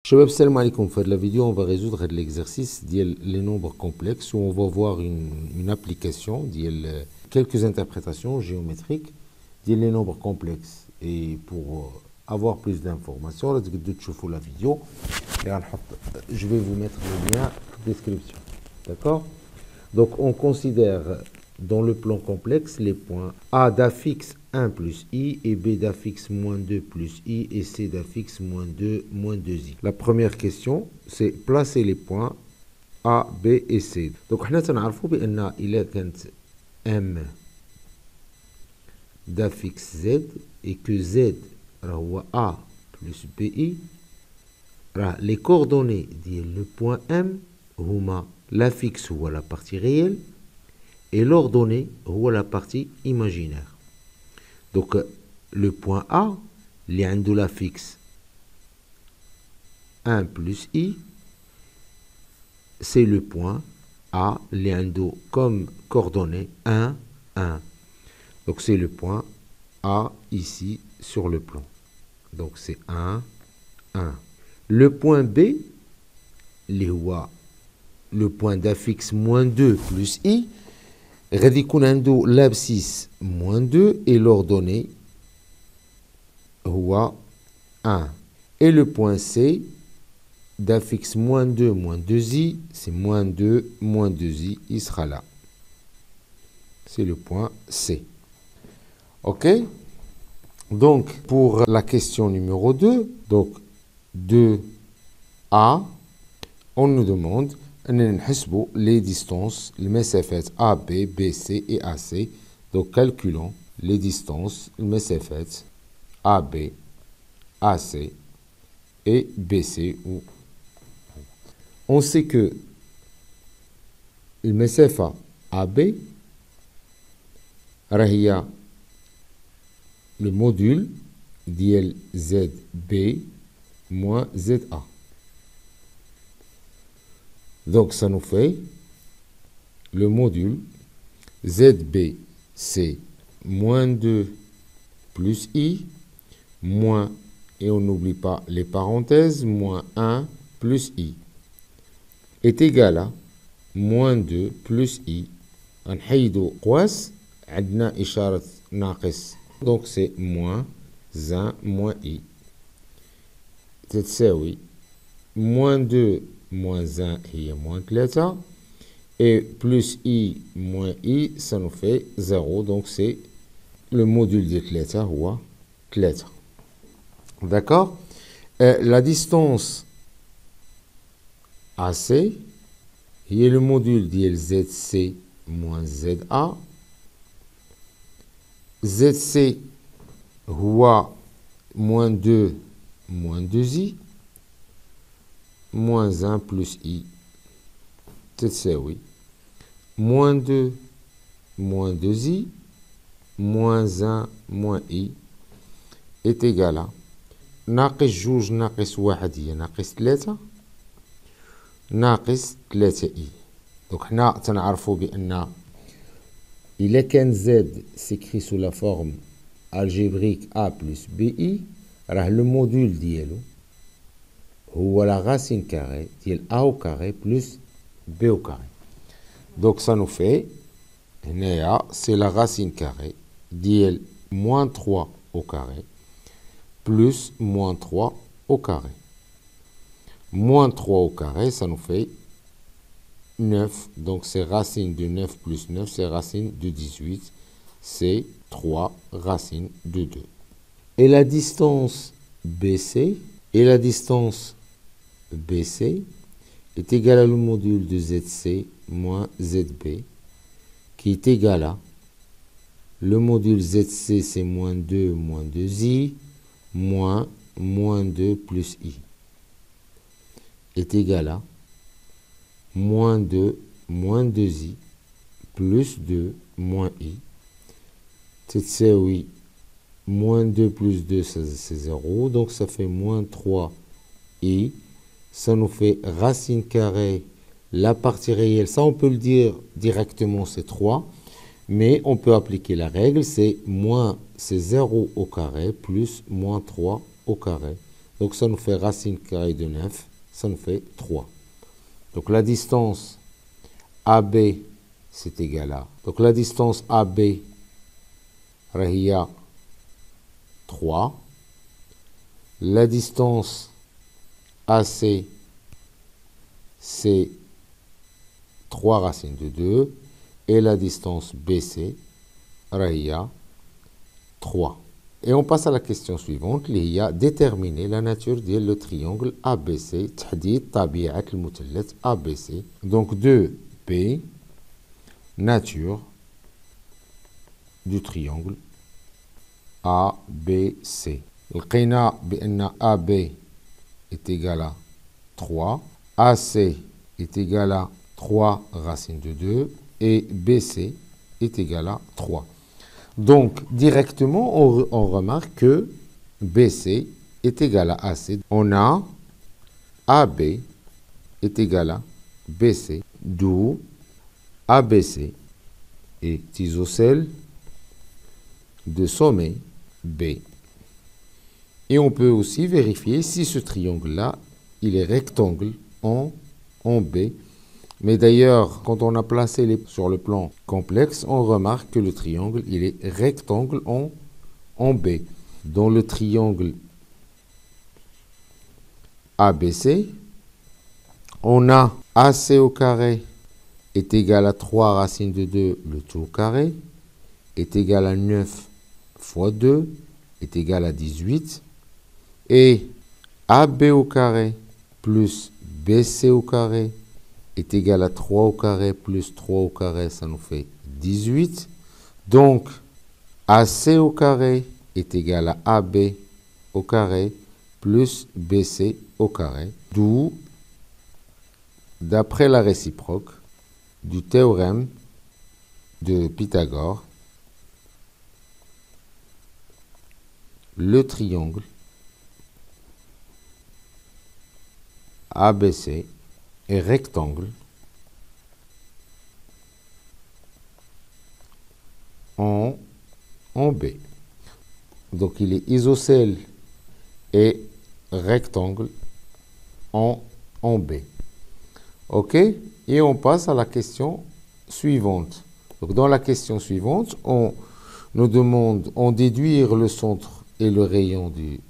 Shabab, salam alaikum. Pour la vidéo, on va résoudre l'exercice les nombres complexes où on va voir une application, quelques interprétations géométriques les nombres complexes. Et pour avoir plus d'informations, la vidéo. Je vais vous mettre le lien en description. D'accord? Donc, on considère dans le plan complexe les points A d'affixe 1 plus I et B d'affixe moins 2 plus I et C d'affixe moins 2 2I. La première question, c'est placer les points A, B et C. Donc, on a il M d'affixe Z et que Z est A plus BI. Les coordonnées le point M, l'affixe ou la partie réelle, et l'ordonnée ou la partie imaginaire. Donc, le point A, il y a l'affixe 1 plus I, c'est le point A, il y a comme coordonnée 1, 1. Donc, c'est le point A ici sur le plan. Donc, c'est 1, 1. Le point B, le point d'affixe moins 2 plus I, l'abscisse moins 2 et l'ordonnée 1. Et le point C d'affixe moins 2 moins 2i, c'est moins 2 moins 2i, il sera là. C'est le point C. Ok? Donc, pour la question numéro 2, donc 2A, on nous demande les distances, les مسافات AB, BC et AC. Donc, calculons les distances, les مسافات AB, AC et BC. On sait que المسافة AB راهي le module ديال ZB moins ZA. Donc, ça nous fait le module ZB, c'est moins 2 plus I, moins, et on n'oublie pas les parenthèses, moins 1 plus I, est égal à moins 2 plus I. نحيدو قواس عندنا إشارة ناقص. Donc, c'est moins 1 moins I. تتساوي moins 2 moins 1 est moins 3. Et plus I moins I, ça nous fait 0. Donc, c'est le module de 3 ou 3. D'accord? La distance AC est le module de ZC moins ZA. ZC ou moins 2 moins 2I. Moins 1 plus I, تتساوي moins 2 moins 2I, moins 1 moins I est égal à ناقص جوج ناقص واحد هي ناقص 3 ناقص 3I. Donc, حنا تنعرفوا بأن إلا كان Z s'écrit sous la forme algébrique A plus BI, راه le module ديالو هو la racine carrée ديال A au carré plus B au carré. Donc, ça nous fait, c'est la racine carrée ديال moins 3 au carré plus moins 3 au carré. Moins 3 au carré, ça nous fait 9. Donc, c'est racine de 9 plus 9, c'est racine de 18. C'est 3 racine de 2. Et la distance BC et la distance BC est égal à le module de ZC moins ZB qui est égal à le module ZC, c'est moins 2 moins 2I moins 2 plus I est égal à moins 2 moins 2I plus 2 moins I. C'est oui, moins 2 plus 2, c'est 0. Donc, ça fait moins 3I. Ça nous fait racine carrée, la partie réelle. Ça, on peut le dire directement, c'est 3. Mais on peut appliquer la règle, c'est moins, c'est 0 au carré plus moins 3 au carré. Donc ça nous fait racine carrée de 9, ça nous fait 3. Donc la distance AB, c'est égal à... Donc la distance AB, راه 3. La distance AC, c'est 3 racines de 2. Et la distance BC, راه 3. Et on passe à la question suivante, qui est déterminer la nature du triangle ABC, تحديد طبيعة المثلث ABC. Donc 2B, nature du triangle ABC. لقينا بأن AB est égal à 3, AC est égal à 3 racines de 2 et BC est égal à 3. Donc, directement, on remarque que BC est égal à AC. On a AB est égal à BC, d'où ABC est isocèle de sommet B. Et on peut aussi vérifier si ce triangle-là, il est rectangle en B. Mais d'ailleurs, quand on a placé sur le plan complexe, on remarque que le triangle, il est rectangle en B. Dans le triangle ABC, on a AC au carré est égal à 3 racines de 2, le tout au carré, est égal à 9 fois 2, est égal à 18. Et AB au carré plus BC au carré est égal à 3 au carré plus 3 au carré, ça nous fait 18. Donc, AC au carré est égal à AB au carré plus BC au carré. D'où, d'après la réciproque du théorème de Pythagore, le triangle ABC est rectangle en B. Donc il est isocèle et rectangle en B. OK? Et on passe à la question suivante. Donc dans la question suivante, on nous demande de déduire le centre et le rayon du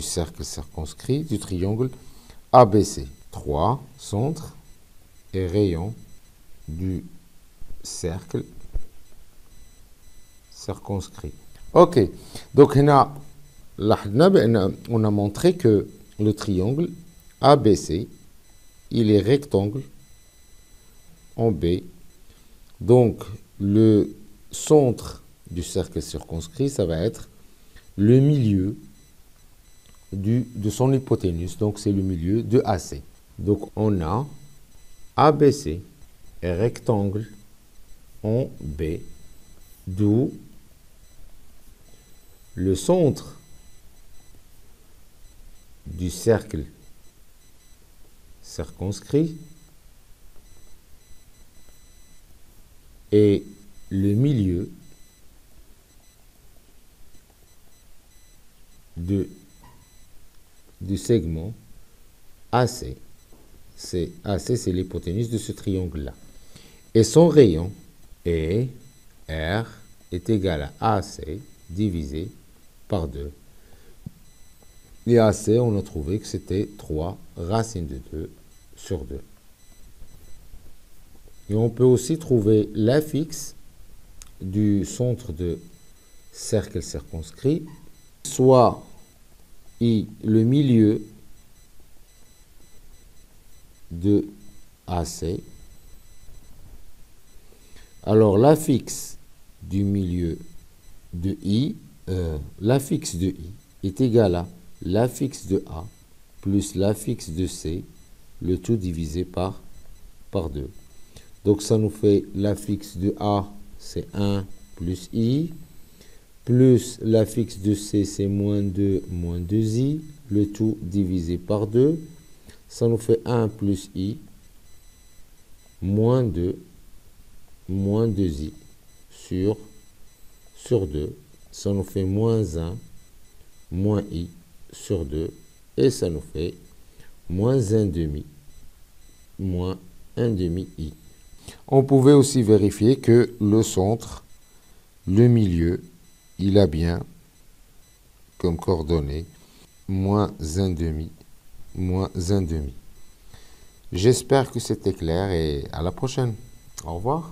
cercle circonscrit du triangle ABC. 3 centre et rayon du cercle circonscrit. Ok, donc on a montré que le triangle ABC, il est rectangle en B. Donc le centre du cercle circonscrit, ça va être le milieu de son hypoténuse. Donc c'est le milieu de AC. Donc on a ABC est rectangle en B, d'où le centre du cercle circonscrit et le milieu du segment AC. AC, c'est l'hypoténuse de ce triangle-là. Et son rayon est R est égal à AC divisé par 2. Et AC, on a trouvé que c'était 3 racines de 2 sur 2. Et on peut aussi trouver l'affixe du centre de cercle circonscrit, soit le milieu de AC. Alors l'affixe du milieu de I, l'affixe de I est égal à l'affixe de A plus l'affixe de C, le tout divisé par 2. Donc ça nous fait l'affixe de A, c'est 1 plus I, plus l'affixe de C, c'est moins 2, moins 2I, le tout divisé par 2. Ça nous fait 1 plus I, moins 2, moins 2I sur 2. Ça nous fait moins 1, moins I sur 2. Et ça nous fait moins 1 demi, moins 1 demi I. On pouvait aussi vérifier que le centre, le milieu, il a bien comme coordonnées moins 1 demi, moins 1 demi. J'espère que c'était clair et à la prochaine. Au revoir.